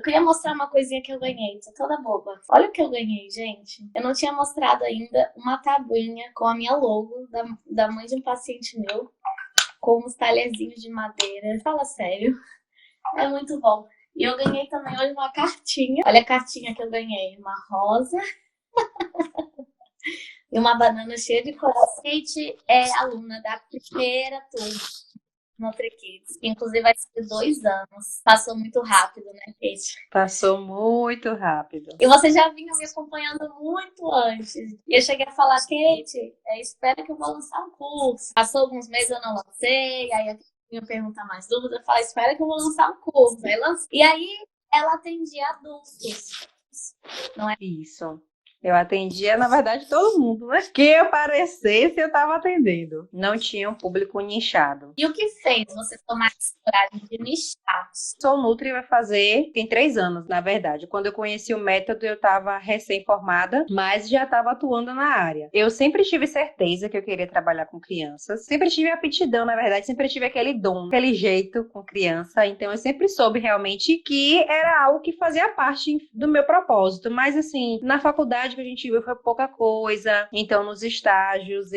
Eu queria mostrar uma coisinha que eu ganhei, tô toda boba. Olha o que eu ganhei, gente. Eu não tinha mostrado ainda uma tabuinha com a minha logo da mãe de um paciente meu, com uns talherzinhos de madeira. Fala sério, é muito bom. E eu ganhei também hoje uma cartinha. Olha a cartinha que eu ganhei. Uma rosa e uma banana cheia de coração. Kate é aluna da primeira turma no Kids, que inclusive vai ser 2 anos. Passou muito rápido, né, Kate? Passou muito rápido. E você já vinha me acompanhando muito antes. E eu cheguei a falar, Kate, espera que eu vou lançar um curso. Passou alguns meses eu não lancei, aí eu vinha perguntar mais dúvidas, eu falei, espera que eu vou lançar um curso. Aí lancei. E aí ela atendia adultos, não é? Isso. Eu atendia, na verdade, todo mundo, né? Que aparecesse, eu estava atendendo. Não tinha um público nichado. E o que fez você tomar essa coragem de nichar? Sou Nutri vai fazer, tem 3 anos, na verdade. Quando eu conheci o método, eu estava recém-formada, mas já estava atuando na área. Eu sempre tive certeza que eu queria trabalhar com crianças. Sempre tive aptidão, na verdade, sempre tive aquele dom, aquele jeito com criança. Então, eu sempre soube realmente que era algo que fazia parte do meu propósito. Mas, assim, na faculdade que a gente viu foi pouca coisa. Então, nos estágios,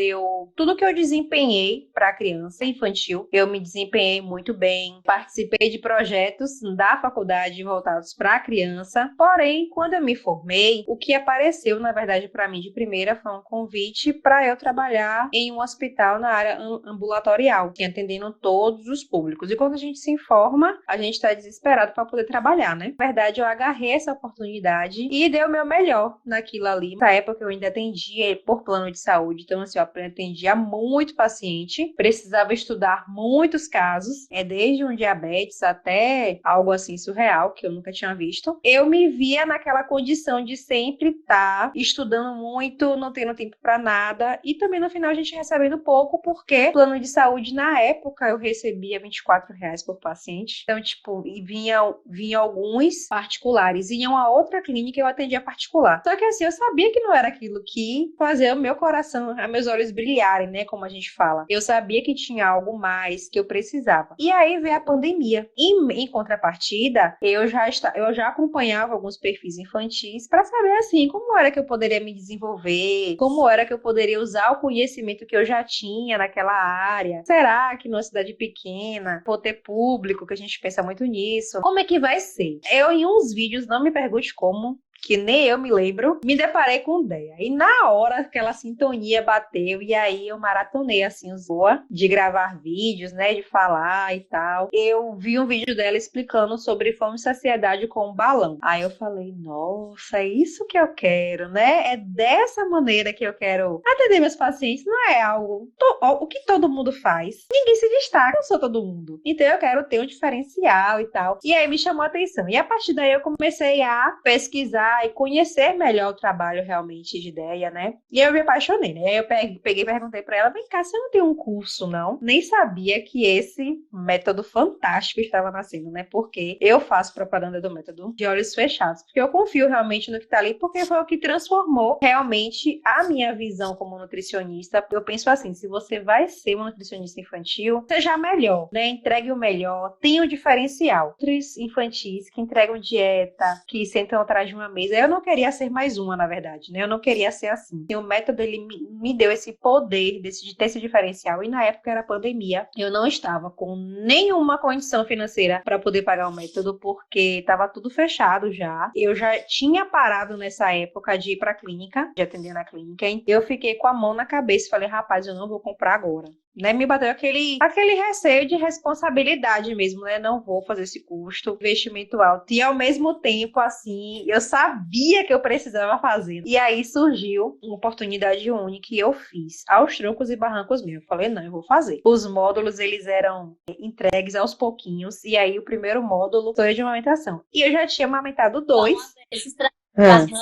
tudo que eu desempenhei para criança infantil, eu me desempenhei muito bem. Participei de projetos da faculdade voltados para a criança. Porém, quando eu me formei, o que apareceu, na verdade, para mim de primeira foi um convite para eu trabalhar em um hospital na área ambulatorial, atendendo todos os públicos. E quando a gente se informa, a gente está desesperado para poder trabalhar, né? Na verdade, eu agarrei essa oportunidade e dei o meu melhor naquilo ali. Na época, eu ainda atendia por plano de saúde, então, assim, eu atendia muito paciente, precisava estudar muitos casos, desde um diabetes até algo assim surreal, que eu nunca tinha visto. Eu me via naquela condição de sempre estar estudando muito, não tendo tempo para nada, e também no final a gente recebendo pouco, porque plano de saúde na época eu recebia R$ 24 por paciente. Então, tipo, e vinha alguns particulares, e em uma outra clínica eu atendia particular. Só que assim, eu sabia que não era aquilo que fazia o meu coração, meus olhos brilharem, né, como a gente fala. Eu sabia que tinha algo mais que eu precisava. E aí veio a pandemia. Em contrapartida, eu já acompanhava alguns perfis infantis para saber assim como era que eu poderia me desenvolver, como era que eu poderia usar o conhecimento que eu já tinha naquela área. Será que numa cidade pequena vou ter público, que a gente pensa muito nisso? Como é que vai ser? Eu em uns vídeos, não me pergunte como, que nem eu me lembro, me deparei com ideia. E na hora aquela sintonia bateu, e aí eu maratonei assim os boa de gravar vídeos, né, de falar e tal. Eu vi um vídeo dela explicando sobre fome e saciedade com um balão. Aí eu falei, nossa, é isso que eu quero, né? É dessa maneira que eu quero atender meus pacientes. Não é algo o que todo mundo faz. Ninguém se destaca, eu sou todo mundo. Então eu quero ter um diferencial e tal. E aí me chamou a atenção. E a partir daí eu comecei a pesquisar e conhecer melhor o trabalho realmente de ideia, né? E eu me apaixonei, né? Aí eu peguei e perguntei pra ela, vem cá, você não tem um curso, não? Nem sabia que esse método fantástico estava nascendo, né? Porque eu faço propaganda do método de olhos fechados, porque eu confio realmente no que tá ali, porque foi o que transformou realmente a minha visão como nutricionista. Eu penso assim, se você vai ser uma nutricionista infantil, seja melhor, né? Entregue o melhor, tenha o diferencial. Nutris infantis que entregam dieta, que sentam atrás de uma mesa. Eu não queria ser mais uma, na verdade, né? Eu não queria ser assim. E o método, ele me deu esse poder de ter esse diferencial. E na época era pandemia. Eu não estava com nenhuma condição financeira para poder pagar o método, porque estava tudo fechado já. Eu já tinha parado nessa época de ir para a clínica, de atender na clínica. Eu fiquei com a mão na cabeça e falei, rapaz, eu não vou comprar agora. Né, me bateu aquele receio de responsabilidade mesmo, né? Não vou fazer esse custo, investimento alto. E ao mesmo tempo, assim, eu sabia que eu precisava fazer. E aí surgiu uma oportunidade única e eu fiz. Aos troncos e barrancos mesmo. Eu falei, não, eu vou fazer. Os módulos, eles eram entregues aos pouquinhos. E aí o primeiro módulo foi de amamentação. E eu já tinha amamentado 2. Esses barrancos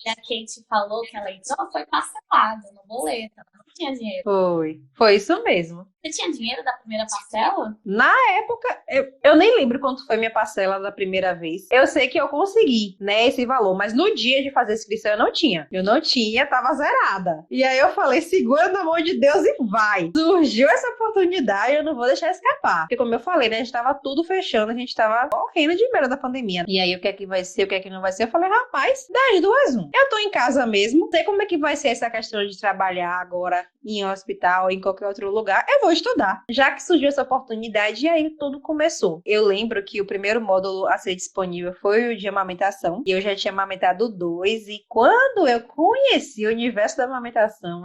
a Kate falou que ela entrou, foi parcelado no boleto. Ela não tinha dinheiro. Foi isso mesmo. Você tinha dinheiro da primeira parcela? Na época, eu nem lembro quanto foi minha parcela da primeira vez. Eu sei que eu consegui, né, esse valor, mas no dia de fazer a inscrição eu não tinha. Eu não tinha, tava zerada. E aí eu falei, segura na mão de Deus e vai. Surgiu essa oportunidade, eu não vou deixar escapar. Porque como eu falei, né, a gente tava tudo fechando, a gente tava morrendo de medo da pandemia. E aí o que é que vai ser, o que é que não vai ser? Eu falei, rapaz, das duas, um. Eu tô em casa mesmo, sei como é que vai ser essa questão de trabalhar agora em um hospital ou em qualquer outro lugar, eu vou estudar. Já que surgiu essa oportunidade, e aí tudo começou. Eu lembro que o primeiro módulo a ser disponível foi o de amamentação, e eu já tinha amamentado 2, e quando eu conheci o universo da amamentação,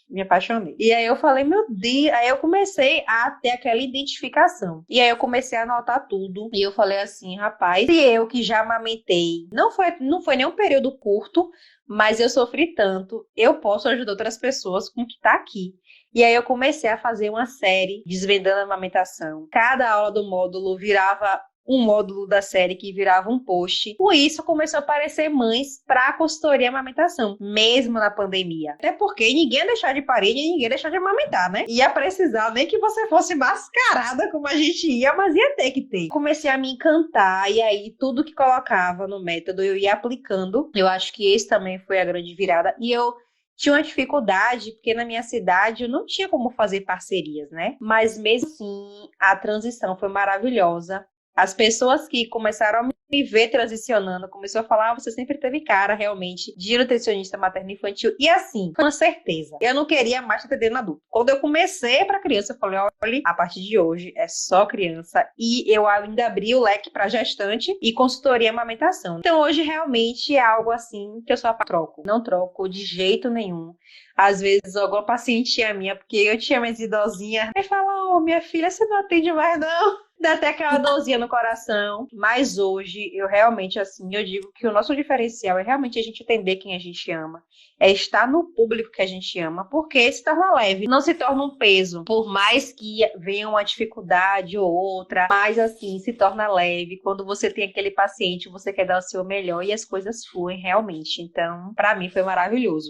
me apaixonei. E aí eu falei, meu Deus, aí eu comecei a ter aquela identificação. E aí eu comecei a anotar tudo, e eu falei assim, rapaz, se eu que já amamentei, não foi nem um período curto, mas eu sofri tanto, eu posso ajudar outras pessoas com o que tá aqui. E aí eu comecei a fazer uma série desvendando a amamentação. Cada aula do módulo virava um módulo da série que virava um post. Com isso, começou a aparecer mães para consultoria amamentação, mesmo na pandemia. Até porque ninguém ia deixar de parir e ninguém ia deixar de amamentar, né? Ia precisar nem que você fosse mascarada como a gente ia, mas ia ter que ter. Comecei a me encantar e aí tudo que colocava no método eu ia aplicando. Eu acho que esse também foi a grande virada. E eu tinha uma dificuldade, porque na minha cidade eu não tinha como fazer parcerias, né? Mas mesmo assim, a transição foi maravilhosa. As pessoas que começaram a me ver transicionando, começou a falar, você sempre teve cara, realmente, de nutricionista materno-infantil. E assim, com certeza, eu não queria mais atender no adulto. Quando eu comecei para criança, eu falei, olha, a partir de hoje é só criança. E eu ainda abri o leque para gestante e consultoria em amamentação. Então hoje realmente é algo assim que eu só troco. Não troco de jeito nenhum. Às vezes alguma pacientinha minha, porque eu tinha minhas idosinhas, aí fala, minha filha, você não atende mais não? Dá até aquela dorzinha no coração. Mas hoje, eu realmente, assim, eu digo que o nosso diferencial é realmente a gente entender quem a gente ama. É estar no público que a gente ama, porque se torna leve, não se torna um peso. Por mais que venha uma dificuldade ou outra, mas assim, se torna leve. Quando você tem aquele paciente, você quer dar o seu melhor e as coisas fluem realmente. Então, pra mim, foi maravilhoso.